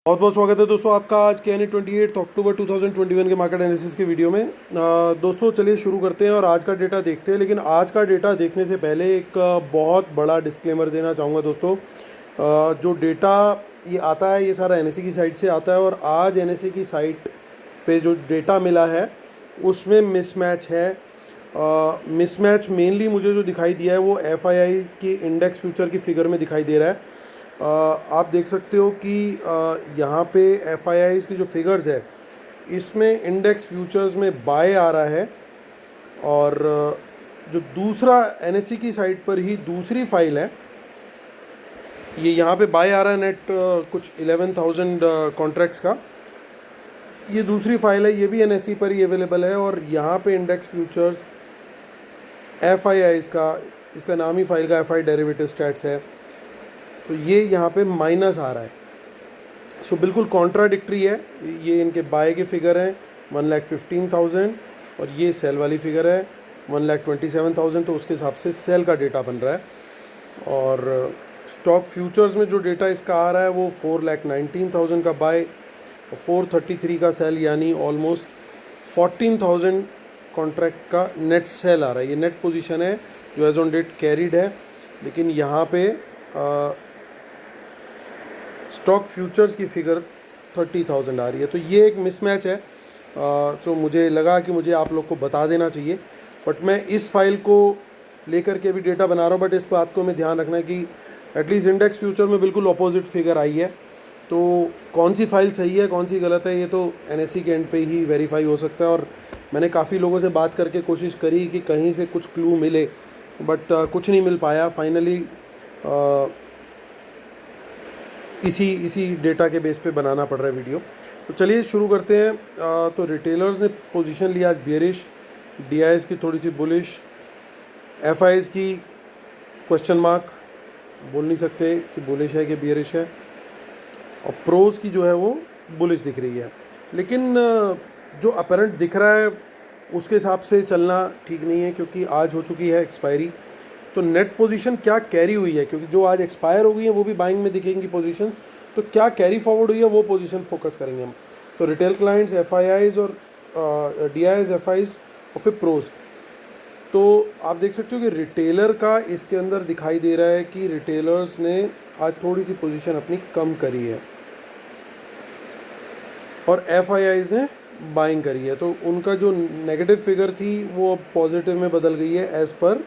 बहुत बहुत स्वागत है दोस्तों आपका आज के यानी 28 अक्टूबर 2021 के मार्केट एनालिसिस की वीडियो में। दोस्तों चलिए शुरू करते हैं और आज का डेटा देखते हैं। लेकिन आज का डेटा देखने से पहले एक बहुत बड़ा डिस्क्लेमर देना चाहूँगा दोस्तों। जो डेटा ये आता है ये सारा एनएससी की साइट से आता है और आज एनएससी की साइट पे जो डेटा मिला है उसमें मिसमैच है। मिसमैच मेनली मुझे जो दिखाई दिया है वो एफआईआई की इंडेक्स फ्यूचर की फिगर में दिखाई दे रहा है। आप देख सकते हो कि यहाँ पे एफ की जो फिगर्स है इसमें इंडेक्स फ्यूचर्स में बाय आ रहा है। और जो दूसरा एनएससी की साइट पर ही दूसरी फाइल है ये यहाँ पे बाय आ रहा है नेट कुछ 11,000 कॉन्ट्रैक्ट्स का। ये दूसरी फाइल है, ये भी एनएससी पर ही अवेलेबल है और यहाँ पे इंडेक्स फ्यूचर्स एफ इसका नाम ही फाइल का एफ आई डेरिवेटिव स्टैट्स है, तो ये यहाँ पे माइनस आ रहा है। सो बिल्कुल कॉन्ट्राडिक्टरी है। ये इनके बाय के फिगर हैं 1,15,000 और ये सेल वाली फिगर है 1,27,000, तो उसके हिसाब से सेल का डेटा बन रहा है। और स्टॉक फ्यूचर्स में जो डेटा इसका आ रहा है वो 4,19,000 का बाय और 433 का सेल, यानी ऑलमोस्ट 14,000 कॉन्ट्रैक्ट का नेट सेल आ रहा है। ये नेट पोजीशन है जो एज ऑन डेट कैरीड है, लेकिन यहाँ पे स्टॉक फ्यूचर्स की फिगर 30,000 आ रही है, तो ये एक मिसमैच है। तो मुझे लगा कि मुझे आप लोग को बता देना चाहिए, बट मैं इस फाइल को लेकर के भी डेटा बना रहा हूँ। बट इस बात को मैं ध्यान रखना है कि एटलीस्ट इंडेक्स फ्यूचर में बिल्कुल अपोजिट फिगर आई है, तो कौन सी फाइल सही है कौन सी गलत है ये तो एनएससी के एंड पे ही वेरीफाई हो सकता है। और मैंने काफ़ी लोगों से बात करके कोशिश करी कि कहीं से कुछ क्लू मिले, बट कुछ नहीं मिल पाया। फाइनली इसी डेटा के बेस पे बनाना पड़ रहा है वीडियो। तो चलिए शुरू करते हैं। तो रिटेलर्स ने पोजीशन लिया आज बियरिश, डीआईएस की थोड़ी सी बुलिश, एफआईएस की क्वेश्चन मार्क, बोल नहीं सकते कि बुलिश है कि बियरिश है, और प्रोज की जो है वो बुलिश दिख रही है। लेकिन जो अपरेंट दिख रहा है उसके हिसाब से चलना ठीक नहीं है, क्योंकि आज हो चुकी है एक्सपायरी। तो नेट पोजीशन क्या कैरी हुई है, क्योंकि जो आज एक्सपायर हो गई है वो भी बाइंग में दिखेंगी पोजीशंस, तो क्या कैरी फॉरवर्ड हुई है वो पोजीशन फोकस करेंगे हम। तो रिटेल क्लाइंट्स, एफआईआईज और डीआईएस, एफआईज और फिर प्रोज। तो आप देख सकते हो कि रिटेलर का इसके अंदर दिखाई दे रहा है कि रिटेलर्स ने आज थोड़ी सी पोजीशन अपनी कम करी है और एफआईआईज ने बाइंग करी है। तो उनका जो नेगेटिव फिगर थी वो अब पॉजिटिव में बदल गई है एज पर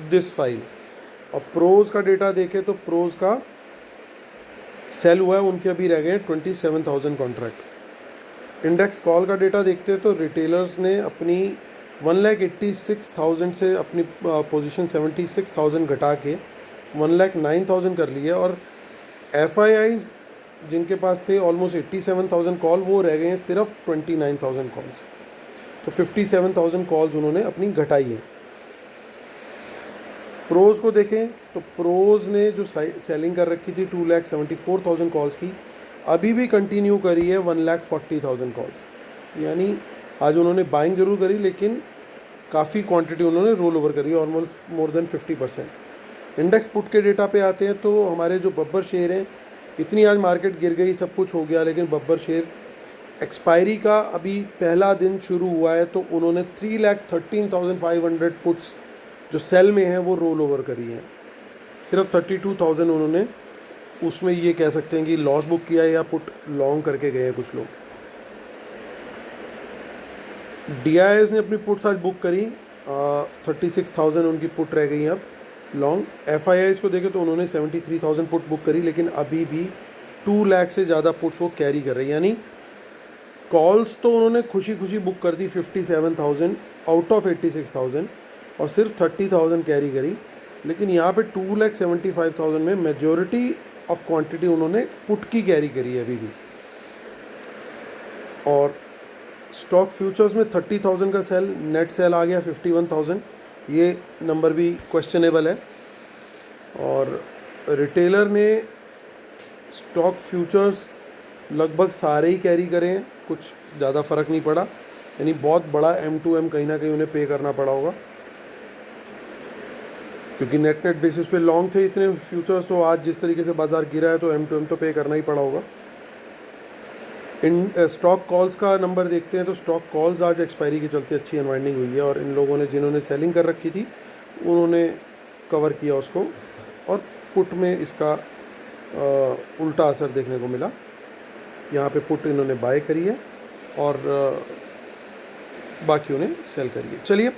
दिस फाइल। और प्रोज का डेटा देखें तो प्रोज का सेल हुआ है, उनके अभी रह गए 27,000 कॉन्ट्रैक्ट। इंडेक्स कॉल का डेटा देखते हैं तो रिटेलर्स ने अपनी 1,86,000 से अपनी पोजीशन 76,000 घटा के 1,09,000 कर ली है। और एफआईआईज जिनके पास थे ऑलमोस्ट 87,000 कॉल, वो रह गए हैं सिर्फ 29,000 कॉल्स। तो 57,000 कॉल्स उन्होंने अपनी घटाई है। प्रोज को देखें तो प्रोज ने जो सेलिंग कर रखी थी 2,74,000 कॉल्स की, अभी भी कंटिन्यू करी है 1,40,000 कॉल्स। यानी आज उन्होंने बाइंग जरूर करी लेकिन काफ़ी क्वांटिटी उन्होंने रोल ओवर करी, almost more than 50%। Index put के डेटा पे आते हैं तो हमारे जो बब्बर शेयर हैं, इतनी आज मार्केट गिर गई, सब कुछ हो गया, लेकिन बब्बर शेयर एक्सपायरी का अभी पहला दिन शुरू हुआ है तो उन्होंने 3,13,500 पुट्स जो सेल में है वो रोल ओवर करी है। सिर्फ 32,000 उन्होंने उसमें ये कह सकते हैं कि लॉस बुक किया है या पुट लॉन्ग करके गए हैं कुछ लोग। डीआईएस ने अपनी पुट्स आज बुक करी, 36,000 उनकी पुट रह गई अब लॉन्ग। एफआईआईज को देखें तो उन्होंने 73,000 पुट बुक करी, लेकिन अभी भी 2 लाख से ज़्यादा पुट्स वो कैरी कर रही है। यानी कॉल्स तो उन्होंने खुशी खुशी बुक कर दी 57,000 आउट ऑफ 86,000 और सिर्फ 30,000 कैरी करी, लेकिन यहाँ पे 2,75,000 में मेजॉरिटी ऑफ क्वांटिटी उन्होंने पुट की कैरी करी है अभी भी। और स्टॉक फ्यूचर्स में 30,000 का सेल, नेट सेल आ गया 51,000, ये नंबर भी क्वेश्चनेबल है। और रिटेलर ने स्टॉक फ्यूचर्स लगभग सारे ही कैरी करे हैं, कुछ ज़्यादा फ़र्क नहीं पड़ा, यानी बहुत बड़ा M2M कहीं ना कहीं उन्हें पे करना पड़ा होगा, क्योंकि नेट बेसिस पे लॉन्ग थे इतने फ्यूचर्स, तो आज जिस तरीके से बाज़ार गिरा है तो M2M तो पे करना ही पड़ा होगा। इन स्टॉक कॉल्स का नंबर देखते हैं तो स्टॉक कॉल्स आज एक्सपायरी के चलते अच्छी अनवाइंडिंग हुई है और इन लोगों ने जिन्होंने सेलिंग कर रखी थी उन्होंने कवर किया उसको और पुट में इसका उल्टा असर देखने को मिला। यहाँ पे पुट इन्होंने बाय करी है और बाकी उन्हें सेल करी है। चलिए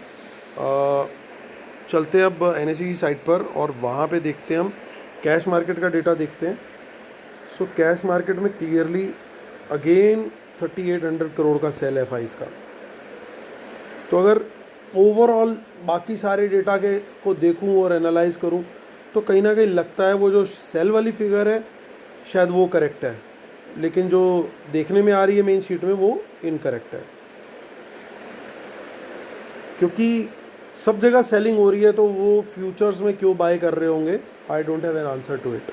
चलते अब एनएसई की साइट पर और वहाँ पे देखते हैं हम कैश मार्केट का डेटा देखते हैं। सो कैश मार्केट में क्लियरली अगेन 3800 करोड़ का सेल है एफआईज का। तो अगर ओवरऑल बाकी सारे डेटा के को देखूं और एनालाइज करूं तो कहीं ना कहीं लगता है वो जो सेल वाली फिगर है शायद वो करेक्ट है, लेकिन जो देखने में आ रही है मेन शीट में वो इनकरेक्ट है, क्योंकि सब जगह सेलिंग हो रही है तो वो फ्यूचर्स में क्यों बाय कर रहे होंगे। I don't have an answer to it.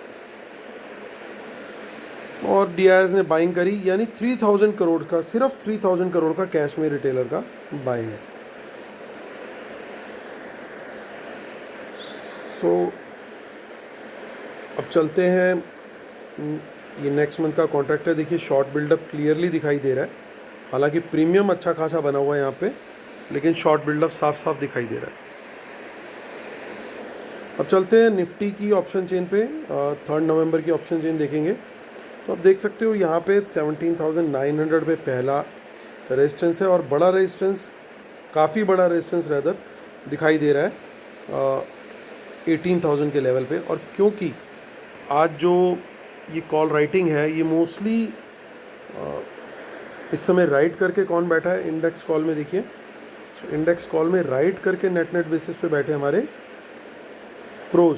और डीआईएस ने बाइंग करी, यानी 3000 करोड़ का, सिर्फ 3000 करोड़ का कैश में रिटेलर का बाय है। सो अब चलते हैं, ये नेक्स्ट मंथ का कॉन्ट्रैक्ट है। देखिए शॉर्ट बिल्डअप क्लियरली दिखाई दे रहा है, हालांकि प्रीमियम अच्छा खासा बना हुआ है यहाँ पे, लेकिन शॉर्ट बिल्डअप साफ साफ दिखाई दे रहा है। अब चलते हैं निफ्टी की ऑप्शन चेन पे, 3 नवंबर की ऑप्शन चेन देखेंगे तो आप देख सकते हो यहाँ पे 17,900 पे पहला रेजिस्टेंस है और बड़ा रेजिस्टेंस, काफ़ी बड़ा रेजिस्टेंस रैदर दिखाई दे रहा है 18,000 के लेवल पे। और क्योंकि आज जो ये कॉल राइटिंग है ये मोस्टली इस समय राइट करके कौन बैठा है इंडेक्स कॉल में, देखिए इंडेक्स कॉल में राइट करके नेट बेसिस पे बैठे हमारे प्रोज।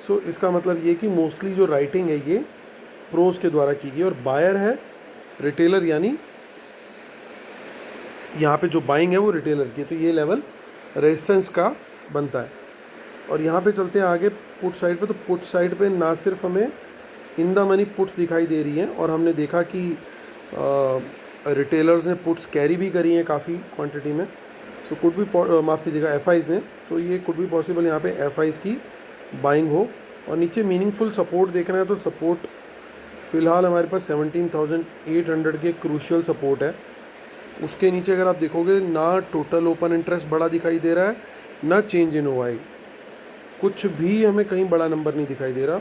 सो इसका मतलब ये कि मोस्टली जो राइटिंग है ये प्रोज के द्वारा की गई और बायर है रिटेलर, यानी यहाँ पे जो बाइंग है वो रिटेलर की, तो ये लेवल रेजिस्टेंस का बनता है। और यहाँ पे चलते हैं आगे पुट साइड पे, तो पुट साइड पे ना सिर्फ हमें इन द मनी पुट्स दिखाई दे रही हैं और हमने देखा कि रिटेलर्स ने पुट्स कैरी भी करी हैं काफ़ी क्वांटिटी में। सो कुड भी माफ़ कीजिएगा एफआईज ने, तो ये कुड भी पॉसिबल यहाँ पे एफआईज की बाइंग हो। और नीचे मीनिंगफुल सपोर्ट देखना है तो सपोर्ट फ़िलहाल हमारे पास 17,800 के क्रूशियल सपोर्ट है। उसके नीचे अगर आप देखोगे ना टोटल ओपन इंटरेस्ट बड़ा दिखाई दे रहा है, ना चेंज इन ओआई, कुछ भी हमें कहीं बड़ा नंबर नहीं दिखाई दे रहा।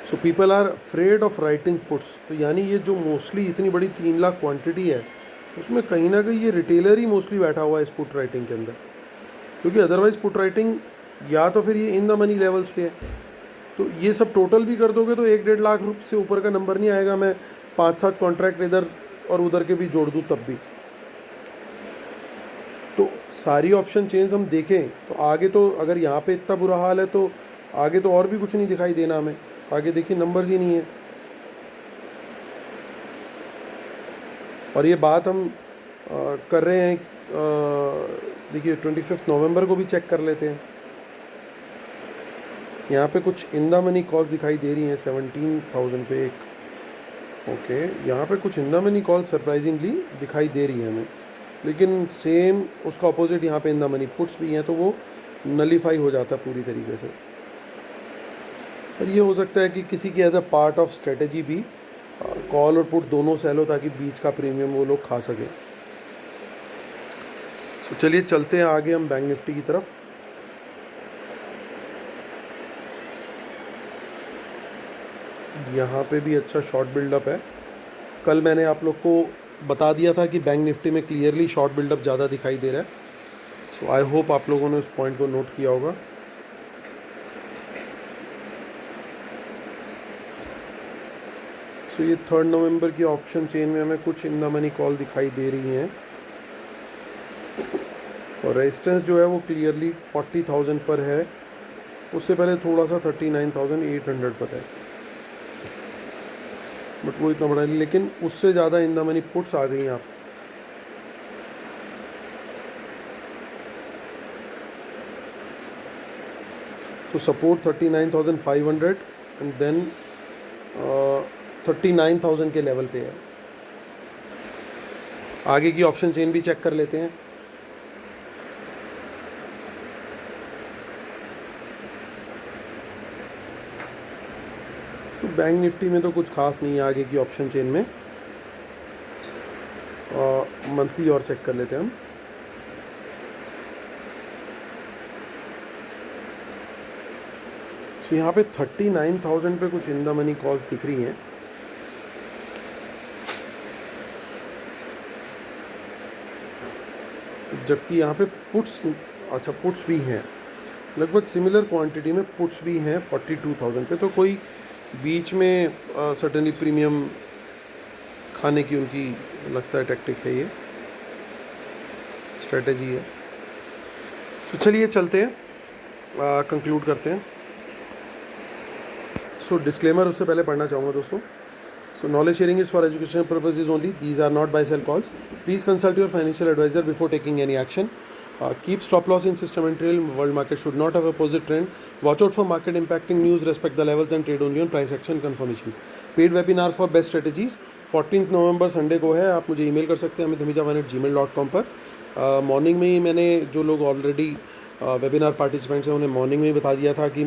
So people are afraid of writing puts, तो यानी ये जो मोस्टली इतनी बड़ी 3 लाख क्वांटिटी है उसमें कहीं ना कहीं ये रिटेलर ही मोस्टली बैठा हुआ है इस पुट राइटिंग के अंदर, क्योंकि अदरवाइज़ पुट राइटिंग या तो फिर ये इन द मनी लेवल्स पे है। तो ये सब टोटल भी कर दोगे तो 1-1.5 लाख रुपये से ऊपर का नंबर नहीं आएगा। मैं 5-7 कॉन्ट्रैक्ट इधर और उधर के भी जोड़ दूँ तब भी। तो सारी ऑप्शन चेंज हम देखें तो आगे तो अगर यहाँ पे इतना बुरा हाल है तो आगे तो और भी कुछ नहीं दिखाई देना हमें। आगे देखिए नंबर्स ही नहीं है। और ये बात हम कर रहे हैं, देखिए 25 नवंबर को भी चेक कर लेते हैं। यहाँ पे कुछ इन द मनी कॉल्स दिखाई दे रही हैं 17,000 पे एक, ओके यहाँ पे कुछ in the money call surprisingly दिखाई दे रही है हमें, लेकिन सेम उसका अपोजिट यहाँ पे इन द मनी पुट्स भी हैं तो वो नलीफाई हो जाता है पूरी तरीके से। और ये हो सकता है कि किसी की as a part of strategy भी कॉल और पुट दोनों सेल हो ताकि बीच का प्रीमियम वो लोग खा सकें। सो चलिए चलते हैं आगे हम बैंक निफ्टी की तरफ। यहाँ पे भी अच्छा शॉर्ट बिल्डअप है। कल मैंने आप लोग को बता दिया था कि बैंक निफ्टी में क्लियरली शॉर्ट बिल्डअप ज़्यादा दिखाई दे रहा है। सो आई होप आप लोगों ने उस पॉइंट को नोट किया होगा। सो ये 3 नवंबर की ऑप्शन चेन में हमें कुछ इन द मनी कॉल दिखाई दे रही हैं और रेजिस्टेंस जो है वो क्लियरली 40,000 पर है, उससे पहले थोड़ा सा 39,800 पर है, बट वो इतना बड़ा नहीं, लेकिन उससे ज़्यादा इन द मनी पुट्स आ गई हैं आप। तो सपोर्ट 39,500 एंड देन 39,000 के लेवल पे है। आगे की ऑप्शन चेन भी चेक कर लेते हैं। सो बैंक निफ्टी में तो कुछ खास नहीं है आगे की ऑप्शन चेन में, मंथली और चेक कर लेते हैं हम। तो यहाँ पे 39,000 पे कुछ इन द मनी कॉल्स दिख रही हैं। जबकि यहाँ पे पुट्स, अच्छा पुट्स भी हैं लगभग सिमिलर क्वांटिटी में, पुट्स भी हैं 42,000 पे। तो कोई बीच में सर्टेनली प्रीमियम खाने की उनकी लगता है टैक्टिक है, ये स्ट्रेटजी है। तो चलिए चलते हैं, कंक्लूड करते हैं। सो डिस्क्लेमर उससे पहले पढ़ना चाहूँगा दोस्तों। So knowledge sharing is for educational purposes only. These are not buy sell calls. Please consult your financial advisor before taking any action. Keep stop loss in system and trail. World market should not have opposite trend. Watch out for market impacting news. Respect the levels and trade only on price action confirmation. Paid webinar for best strategies 14 November Sunday को है। आप मुझे email कर सकते हैं amithamija1@gmail.com पर। Morning में ही मैंने जो लोग ऑलरेडी वेबिनार पार्टिसिपेंट्स हैं उन्हें मॉर्निंग में ही बता दिया था कि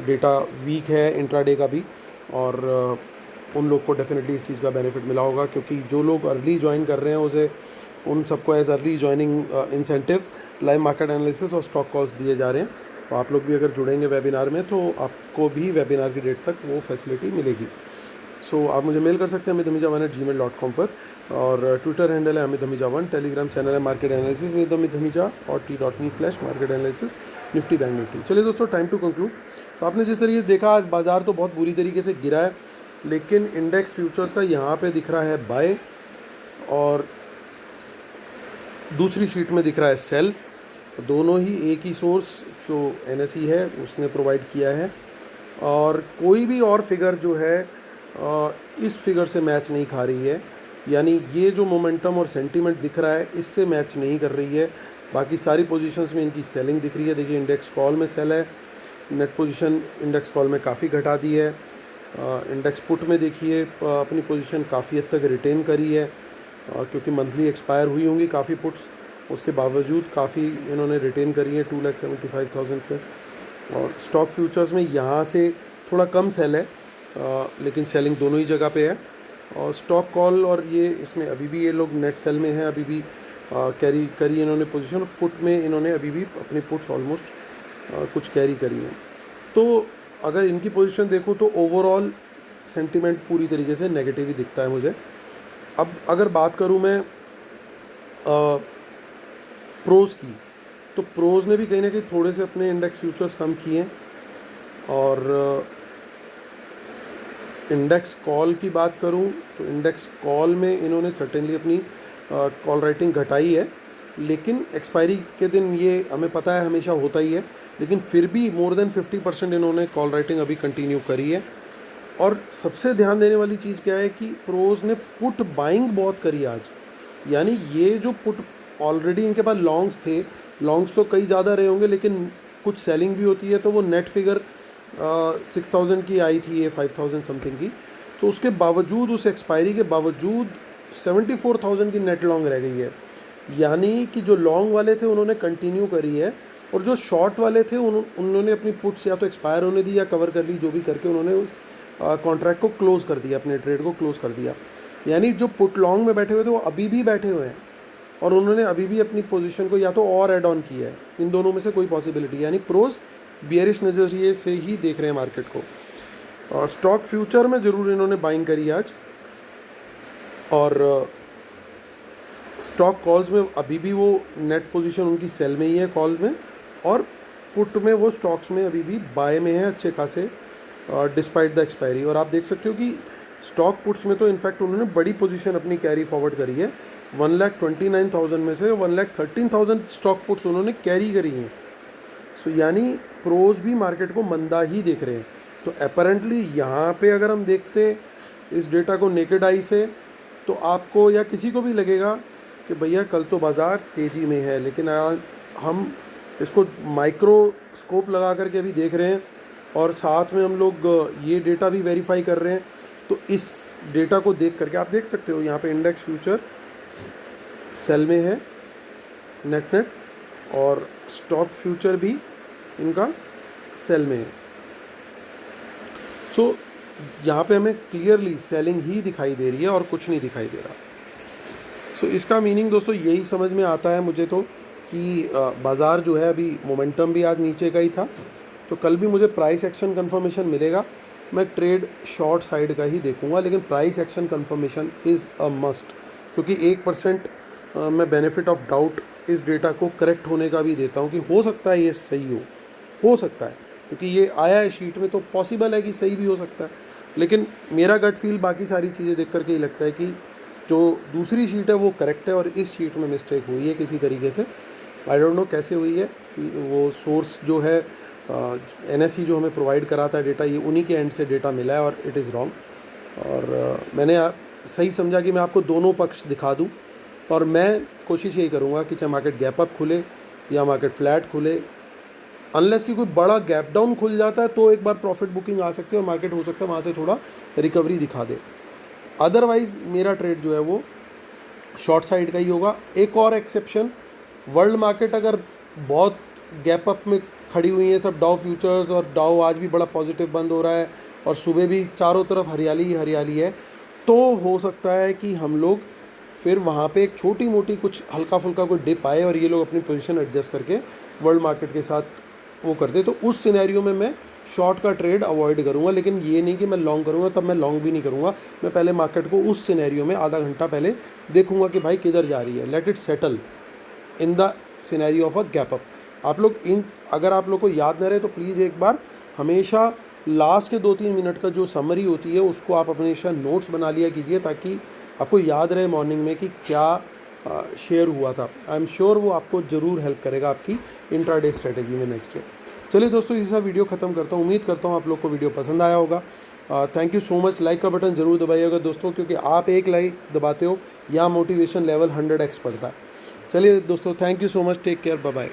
डेटा वीक है इंट्राडे का भी, और उन लोग को डेफिनेटली इस चीज़ का बेनिफिट मिला होगा, क्योंकि जो लोग अर्ली ज्वाइन कर रहे हैं उसे उन सबको as early joining incentive live market analysis और स्टॉक कॉल्स दिए जा रहे हैं। तो आप लोग भी अगर जुड़ेंगे वेबिनार में तो आपको भी वेबिनार की डेट तक वो फैसिलिटी मिलेगी। सो आप मुझे मेल कर सकते हैं amithamija1@gmail.com पर, और ट्विटर हैंडल है amithamija1, टेलीग्राम चैनल है मार्केट एनालिसिस विद अमितहमीजा और t.me/market analysis Nifty bank Nifty. चलिए दोस्तों, टाइम टू कंक्लूड। तो आपने जिस तरीके से देखा आज बाज़ार तो बहुत बुरी तरीके से गिरा है, लेकिन इंडेक्स फ्यूचर्स का यहाँ पे दिख रहा है बाय और दूसरी शीट में दिख रहा है सेल। दोनों ही एक ही सोर्स जो NSE है उसने प्रोवाइड किया है, और कोई भी और फिगर जो है इस फिगर से मैच नहीं खा रही है। यानी ये जो मोमेंटम और सेंटीमेंट दिख रहा है इससे मैच नहीं कर रही है। बाकी सारी पोजीशंस में इनकी सेलिंग दिख रही है। देखिए इंडेक्स कॉल में सेल है, नेट पोजीशन इंडेक्स कॉल में काफ़ी घटा दी है। इंडेक्स पुट में देखिए अपनी पोजीशन काफ़ी हद तक रिटेन करी है, क्योंकि मंथली एक्सपायर हुई होंगी काफ़ी पुट्स, उसके बावजूद काफ़ी इन्होंने रिटेन करी है 2,75,000 से। और स्टॉक फ्यूचर्स में यहाँ से थोड़ा कम सेल है, लेकिन सेलिंग दोनों ही जगह पे है। और स्टॉक कॉल और ये इसमें अभी भी ये लोग नेट सेल में हैं, अभी भी कैरी करी इन्होंने पोजीशन, और पुट में इन्होंने अभी भी अपनी पुट्स ऑलमोस्ट कुछ कैरी करी हैं। तो अगर इनकी पोजीशन देखो तो ओवरऑल सेंटीमेंट पूरी तरीके से नेगेटिव ही दिखता है मुझे। अब अगर बात करूं मैं प्रोज की, तो प्रोज ने भी कहीं ना कहीं थोड़े से अपने इंडेक्स फ्यूचर्स कम किए हैं। और इंडेक्स कॉल की बात करूं तो इंडेक्स कॉल में इन्होंने सर्टेनली अपनी कॉल राइटिंग घटाई है, लेकिन एक्सपायरी के दिन ये हमें पता है हमेशा होता ही है, लेकिन फिर भी मोर देन 50% इन्होंने कॉल राइटिंग अभी कंटिन्यू करी है। और सबसे ध्यान देने वाली चीज़ क्या है कि प्रोज ने पुट बाइंग बहुत करी आज। यानी ये जो पुट ऑलरेडी इनके पास लॉन्ग्स थे, लॉन्ग्स तो कई ज़्यादा रहे होंगे, लेकिन कुछ सेलिंग भी होती है, तो वो नेट फिगर 6,000 की आई थी, ये 5,000 समथिंग की। तो उसके बावजूद, उस एक्सपायरी के बावजूद 74,000 की नेट लॉन्ग रह गई है। यानी कि जो लॉन्ग वाले थे उन्होंने कंटिन्यू करी है, और जो शॉर्ट वाले थे उन्होंने अपनी पुट्स या तो एक्सपायर होने दी या कवर कर ली, जो भी करके उन्होंने उस कॉन्ट्रैक्ट को क्लोज़ कर दिया, अपने ट्रेड को क्लोज़ कर दिया। यानी जो पुट लॉन्ग में बैठे हुए थे वो अभी भी बैठे हुए हैं, और उन्होंने अभी भी अपनी पोजीशन को या तो और ऐड ऑन किया है। इन दोनों में से कोई पॉसिबिलिटी, यानी प्रोज बियरिश नज़रिए से ही देख रहे हैं मार्केट को। और स्टॉक फ्यूचर में ज़रूर इन्होंने बाइंग करी आज, और स्टॉक कॉल्स में अभी भी वो नेट पोजीशन उनकी सेल में ही है कॉल में, और पुट में वो स्टॉक्स में अभी भी बाय में है अच्छे खासे डिस्पाइट द एक्सपायरी। और आप देख सकते हो कि स्टॉक पुट्स में तो इनफैक्ट उन्होंने बड़ी पोजीशन अपनी कैरी फॉरवर्ड करी है। 1,29,000 में से 1,13,000 स्टॉक पुट्स उन्होंने कैरी करी हैं। सो यानी प्रोज भी मार्केट को मंदा ही देख रहे हैं। तो अपेरेंटली यहाँ पे अगर हम देखते इस डेटा को नेकेड आई से, तो आपको या किसी को भी लगेगा कि भैया कल तो बाज़ार तेज़ी में है, लेकिन हम इसको माइक्रोस्कोप लगा करके अभी देख रहे हैं, और साथ में हम लोग ये डेटा भी वेरीफाई कर रहे हैं। तो इस डेटा को देख करके आप देख सकते हो यहाँ पे इंडेक्स फ्यूचर सेल में है नेट, और स्टॉक फ्यूचर भी इनका सेल में है। यहाँ पे हमें क्लियरली सेलिंग ही दिखाई दे रही है और कुछ नहीं दिखाई दे रहा। सो इसका मीनिंग दोस्तों यही समझ में आता है मुझे तो कि बाज़ार जो है अभी मोमेंटम भी आज नीचे का ही था, तो कल भी मुझे प्राइस एक्शन कंफर्मेशन मिलेगा, मैं ट्रेड शॉर्ट साइड का ही देखूंगा, लेकिन price action confirmation is a must, क्योंकि 1% मैं बेनिफिट ऑफ डाउट इस डेटा को करेक्ट होने का भी देता हूँ कि हो सकता है ये सही हो सकता है, क्योंकि ये आया है शीट में तो पॉसिबल है कि सही भी हो सकता है, लेकिन मेरा गट फील बाकी सारी चीज़ें देख करके ही लगता है कि जो दूसरी शीट है वो करेक्ट है और इस शीट में मिस्टेक हुई है किसी तरीके से। आई डोंट नो कैसे हुई है, वो सोर्स जो है NSE जो हमें प्रोवाइड कराता है डेटा, ये उन्हीं के एंड से डेटा मिला है और इट इज़ रॉन्ग। और मैंने सही समझा कि मैं आपको दोनों पक्ष दिखा दूं, और मैं कोशिश यही करूंगा कि चाहे मार्केट गैप अप खुले या मार्केट फ्लैट खुले, अनलेस कि कोई बड़ा गैप डाउन खुल जाता है तो एक बार प्रॉफिट बुकिंग आ सकती है और मार्केट हो सकता है वहाँ से थोड़ा रिकवरी दिखा दे। अदरवाइज़ मेरा ट्रेड जो है वो शॉर्ट साइड का ही होगा। एक और एक्सेप्शन, वर्ल्ड मार्केट अगर बहुत गैप अप में खड़ी हुई है सब डाउ फ्यूचर्स, और डाउ आज भी बड़ा पॉजिटिव बंद हो रहा है और सुबह भी चारों तरफ हरियाली ही हरियाली है, तो हो सकता है कि हम लोग फिर वहाँ पे एक छोटी मोटी कुछ हल्का फुल्का कोई डिप आए और ये लोग अपनी पोजीशन एडजस्ट करके वर्ल्ड मार्केट के साथ वो करते, तो उस सिनेरियो में मैं शॉर्ट का ट्रेड अवॉइड करूँगा। लेकिन ये नहीं कि मैं लॉन्ग करूँगा, तब मैं लॉन्ग भी नहीं करूँगा, मैं पहले मार्केट को उस सिनेरियो में आधा घंटा पहले देखूँगा कि भाई किधर जा रही है, let it settle in the scenario of a gap up. आप लोग अगर आप लोग को याद न रहे तो प्लीज़ एक बार हमेशा लास्ट के 2-3 मिनट का जो समरी होती है उसको आप हमेशा नोट्स बना लिया कीजिए, ताकि आपको याद रहे मॉर्निंग में कि क्या शेयर हुआ था। आई एम श्योर वो आपको ज़रूर हेल्प करेगा आपकी इंट्राडे स्ट्रेटेजी में नेक्स्ट ईयर। चलिए दोस्तों, इसी साथ वीडियो ख़त्म करता हूँ। उम्मीद करता हूँ आप लोग को वीडियो पसंद आया होगा। Thank you so much. Like का बटन ज़रूर दबाइएगा दोस्तों, क्योंकि आप एक लाइक दबाते हो या मोटिवेशन लेवल 100x बढ़ता है। चलिए दोस्तों, thank you so much, take care, bye bye.